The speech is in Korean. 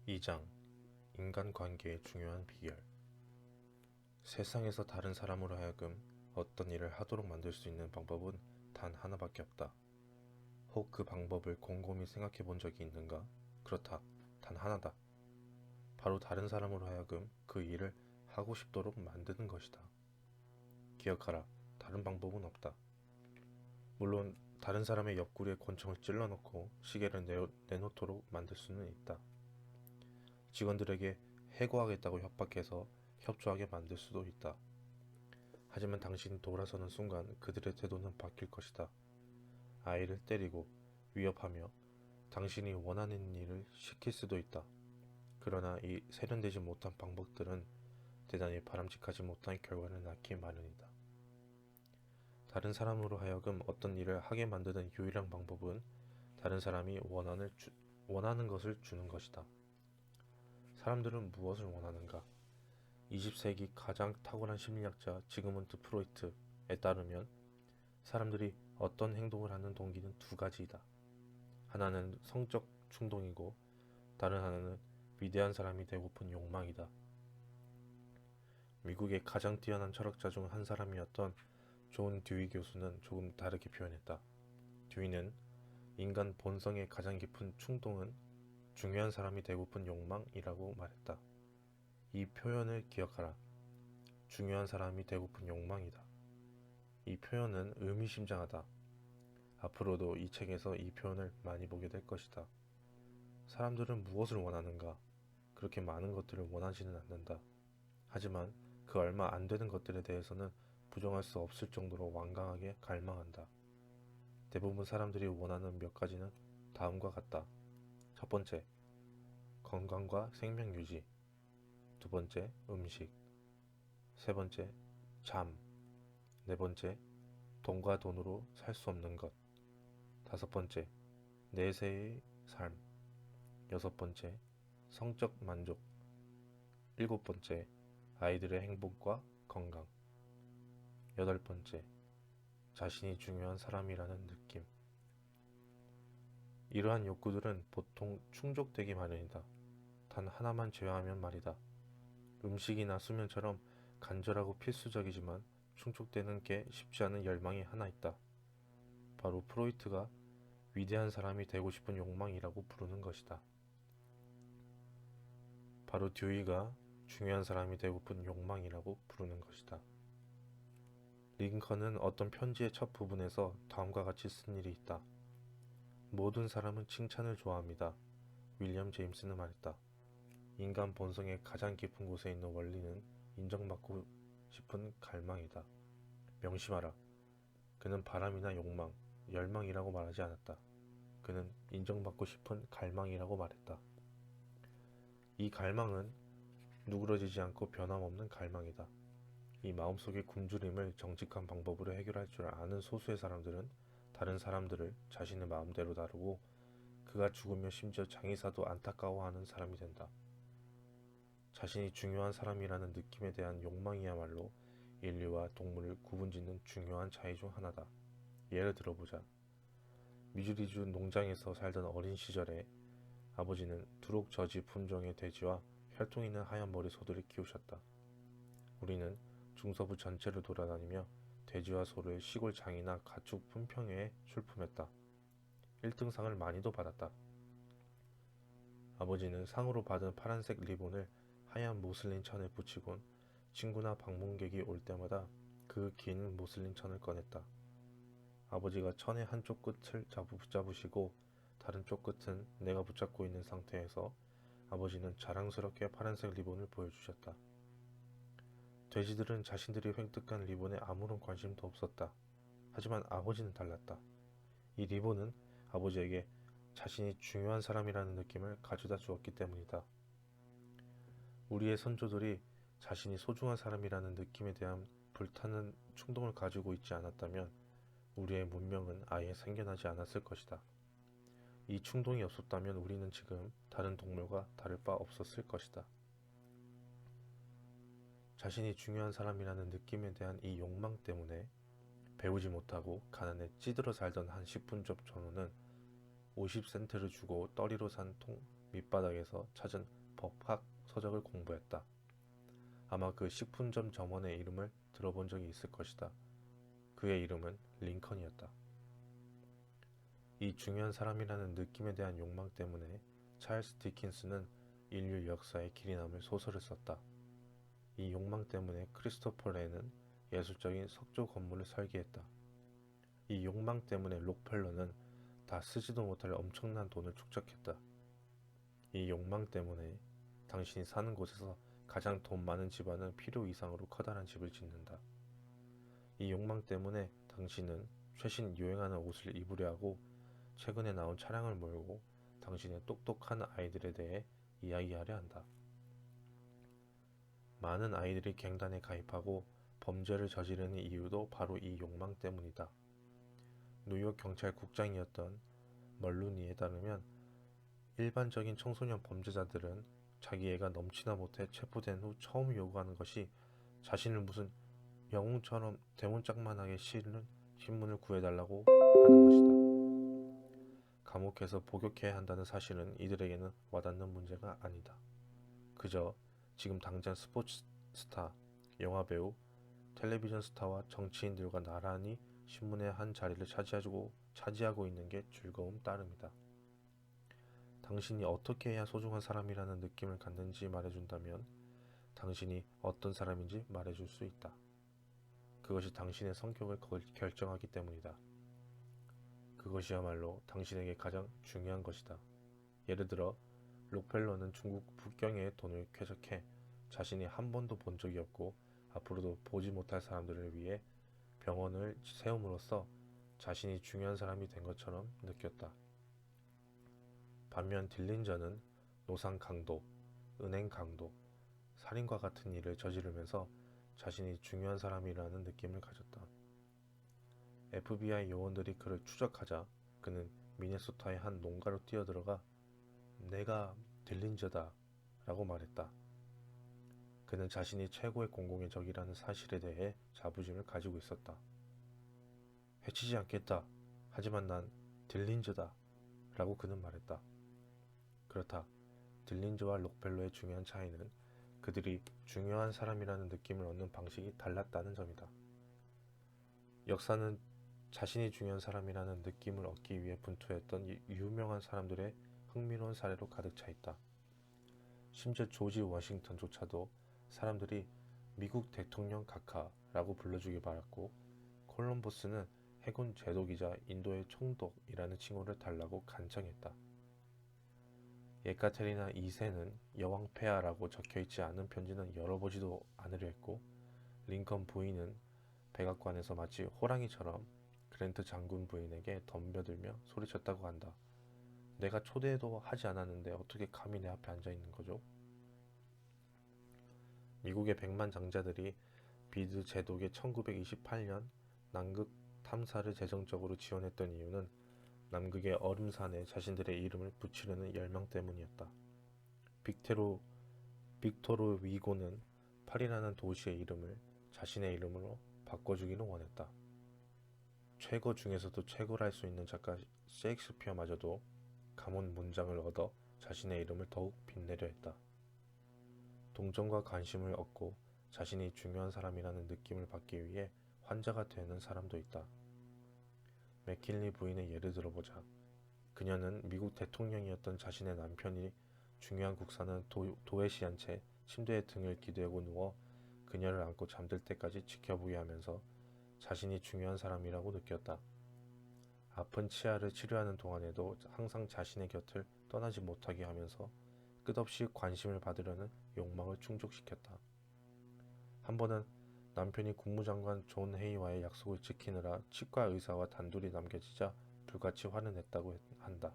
2장 인간관계의 중요한 비결. 세상에서 다른 사람으로 하여금 어떤 일을 하도록 만들 수 있는 방법은 단 하나밖에 없다. 혹 그 방법을 곰곰이 생각해 본 적이 있는가? 그렇다. 단 하나다. 바로 다른 사람으로 하여금 그 일을 하고 싶도록 만드는 것이다. 기억하라. 다른 방법은 없다. 물론 다른 사람의 옆구리에 권총을 찔러넣고 시계를 내놓도록 만들 수는 있다. 직원들에게 해고하겠다고 협박해서 협조하게 만들 수도 있다. 하지만 당신이 돌아서는 순간 그들의 태도는 바뀔 것이다. 아이를 때리고 위협하며 당신이 원하는 일을 시킬 수도 있다. 그러나 이 세련되지 못한 방법들은 대단히 바람직하지 못한 결과를 낳기 마련이다. 다른 사람으로 하여금 어떤 일을 하게 만드는 유일한 방법은 다른 사람이 원하는 것을 주는 것이다. 사람들은 무엇을 원하는가? 20세기 가장 탁월한 심리학자 지그문트 프로이트에 따르면 사람들이 어떤 행동을 하는 동기는 두 가지이다. 하나는 성적 충동이고 다른 하나는 위대한 사람이 되고픈 욕망이다. 미국의 가장 뛰어난 철학자 중 한 사람이었던 존 듀이 교수는 조금 다르게 표현했다. 듀이는 인간 본성의 가장 깊은 충동은 중요한 사람이 되고픈 욕망이라고 말했다. 이 표현을 기억하라. 중요한 사람이 되고픈 욕망이다. 이 표현은 의미심장하다. 앞으로도 이 책에서 이 표현을 많이 보게 될 것이다. 사람들은 무엇을 원하는가? 그렇게 많은 것들을 원하지는 않는다. 하지만 그 얼마 안 되는 것들에 대해서는 부정할 수 없을 정도로 완강하게 갈망한다. 대부분 사람들이 원하는 몇 가지는 다음과 같다. 첫 번째, 건강과 생명 유지. 두 번째, 음식. 세 번째, 잠. 네 번째, 돈과 돈으로 살 수 없는 것. 다섯 번째, 내세의 삶. 여섯 번째, 성적 만족. 일곱 번째, 아이들의 행복과 건강. 여덟 번째, 자신이 중요한 사람이라는 느낌. 이러한 욕구들은 보통 충족되기 마련이다. 단 하나만 제외하면 말이다. 음식이나 수면처럼 간절하고 필수적이지만 충족되는 게 쉽지 않은 열망이 하나 있다. 바로 프로이트가 위대한 사람이 되고 싶은 욕망이라고 부르는 것이다. 바로 듀이가 중요한 사람이 되고픈 욕망이라고 부르는 것이다. 링컨은 어떤 편지의 첫 부분에서 다음과 같이 쓴 일이 있다. 모든 사람은 칭찬을 좋아합니다. 윌리엄 제임스는 말했다. 인간 본성의 가장 깊은 곳에 있는 원리는 인정받고 싶은 갈망이다. 명심하라. 그는 바람이나 욕망, 열망이라고 말하지 않았다. 그는 인정받고 싶은 갈망이라고 말했다. 이 갈망은 누그러지지 않고 변함없는 갈망이다. 이 마음속의 굶주림을 정직한 방법으로 해결할 줄 아는 소수의 사람들은 다른 사람들을 자신의 마음대로 다루고 그가 죽으며 심지어 장의사도 안타까워하는 사람이 된다. 자신이 중요한 사람이라는 느낌에 대한 욕망이야말로 인류와 동물을 구분짓는 중요한 차이 중 하나다. 예를 들어보자. 미주리주 농장에서 살던 어린 시절에 아버지는 두록 저지 품종의 돼지와 혈통 있는 하얀 머리 소들을 키우셨다. 우리는 중서부 전체를 돌아다니며 돼지와 소를 시골 장이나 가축 품평회에 출품했다. 1등상을 많이도 받았다. 아버지는 상으로 받은 파란색 리본을 하얀 모슬린 천에 붙이곤 친구나 방문객이 올 때마다 그 긴 모슬린 천을 꺼냈다. 아버지가 천의 한쪽 끝을 붙잡으시고 다른 쪽 끝은 내가 붙잡고 있는 상태에서 아버지는 자랑스럽게 파란색 리본을 보여주셨다. 돼지들은 자신들이 획득한 리본에 아무런 관심도 없었다. 하지만 아버지는 달랐다. 이 리본은 아버지에게 자신이 중요한 사람이라는 느낌을 가져다 주었기 때문이다. 우리의 선조들이 자신이 소중한 사람이라는 느낌에 대한 불타는 충동을 가지고 있지 않았다면 우리의 문명은 아예 생겨나지 않았을 것이다. 이 충동이 없었다면 우리는 지금 다른 동물과 다를 바 없었을 것이다. 자신이 중요한 사람이라는 느낌에 대한 이 욕망 때문에 배우지 못하고 가난에 찌들어 살던 한 식품점 전우는 50센트를 주고 떠리로 산 밑바닥에서 찾은 법학 서적을 공부했다. 아마 그 식품점 점원의 이름을 들어본 적이 있을 것이다. 그의 이름은 링컨이었다. 이 중요한 사람이라는 느낌에 대한 욕망 때문에 찰스 디킨스는 인류 역사에 길이 남을 소설을 썼다. 이 욕망 때문에 크리스토퍼 렌은 예술적인 석조 건물을 설계했다. 이 욕망 때문에 록펠러는 다 쓰지도 못할 엄청난 돈을 축적했다. 이 욕망 때문에 당신이 사는 곳에서 가장 돈 많은 집안은 필요 이상으로 커다란 집을 짓는다. 이 욕망 때문에 당신은 최신 유행하는 옷을 입으려 하고 최근에 나온 차량을 몰고 당신의 똑똑한 아이들에 대해 이야기하려 한다. 많은 아이들이 갱단에 가입하고 범죄를 저지르는 이유도 바로 이 욕망 때문이다. 뉴욕 경찰 국장이었던 멀루니에 따르면 일반적인 청소년 범죄자들은 자기 애가 넘치나 못해 체포된 후 처음 요구하는 것이 자신을 무슨 영웅처럼 대문짝만하게 실은 신문을 구해달라고 하는 것이다. 감옥에서 복역해야 한다는 사실은 이들에게는 와닿는 문제가 아니다. 그저 지금 당장 스포츠 스타, 영화배우, 텔레비전 스타와 정치인들과 나란히 신문의 한 자리를 차지하고 있는 게 즐거움 따름이다. 당신이 어떻게 해야 소중한 사람이라는 느낌을 갖는지 말해준다면 당신이 어떤 사람인지 말해줄 수 있다. 그것이 당신의 성격을 결정하기 때문이다. 그것이야말로 당신에게 가장 중요한 것이다. 예를 들어 록펠러는 중국 북경의 돈을 쾌적해 자신이 한 번도 본 적이 없고 앞으로도 보지 못할 사람들을 위해 병원을 세움으로써 자신이 중요한 사람이 된 것처럼 느꼈다. 반면 딜린저는 노상 강도, 은행 강도, 살인과 같은 일을 저지르면서 자신이 중요한 사람이라는 느낌을 가졌다. FBI 요원들이 그를 추적하자 그는 미네소타의 한 농가로 뛰어들어가 내가 딜린저다 라고 말했다. 그는 자신이 최고의 공공의 적이라는 사실에 대해 자부심을 가지고 있었다. 해치지 않겠다. 하지만 난 딜린저다 라고 그는 말했다. 그렇다. 딜린저와 록펠러의 중요한 차이는 그들이 중요한 사람이라는 느낌을 얻는 방식이 달랐다는 점이다. 역사는 자신이 중요한 사람이라는 느낌을 얻기 위해 분투했던 유명한 사람들의 흥미로운 사례로 가득 차 있다. 심지어 조지 워싱턴조차도 사람들이 미국 대통령 각하라고 불러주기 바랐고 콜럼버스는 해군 제독이자 인도의 총독이라는 칭호를 달라고 간청했다. 예카테리나 2세는 여왕 폐하라고 적혀있지 않은 편지는 열어보지도 않으려 했고 링컨 부인은 백악관에서 마치 호랑이처럼 그랜트 장군 부인에게 덤벼들며 소리쳤다고 한다. 내가 초대도 하지 않았는데 어떻게 감히 내 앞에 앉아있는 거죠? 미국의 백만 장자들이 비드 제독의 1928년 남극 탐사를 재정적으로 지원했던 이유는 남극의 얼음산에 자신들의 이름을 붙이려는 열망 때문이었다. 빅토르 위고는 파리라는 도시의 이름을 자신의 이름으로 바꿔주기를 원했다. 최고 중에서도 최고라 할 수 있는 작가 셰익스피어마저도 가문 문장을 얻어 자신의 이름을 더욱 빛내려 했다. 동정과 관심을 얻고 자신이 중요한 사람이라는 느낌을 받기 위해 환자가 되는 사람도 있다. 맥킨리 부인의 예를 들어보자. 그녀는 미국 대통령이었던 자신의 남편이 중요한 국사는 도외시한 채 침대에 등을 기대고 누워 그녀를 안고 잠들 때까지 지켜보게 하면서 자신이 중요한 사람이라고 느꼈다. 아픈 치아를 치료하는 동안에도 항상 자신의 곁을 떠나지 못하게 하면서 끝없이 관심을 받으려는 욕망을 충족시켰다. 한 번은 남편이 국무장관 존 헤이와의 약속을 지키느라 치과 의사와 단둘이 남겨지자 불같이 화를 냈다고 한다.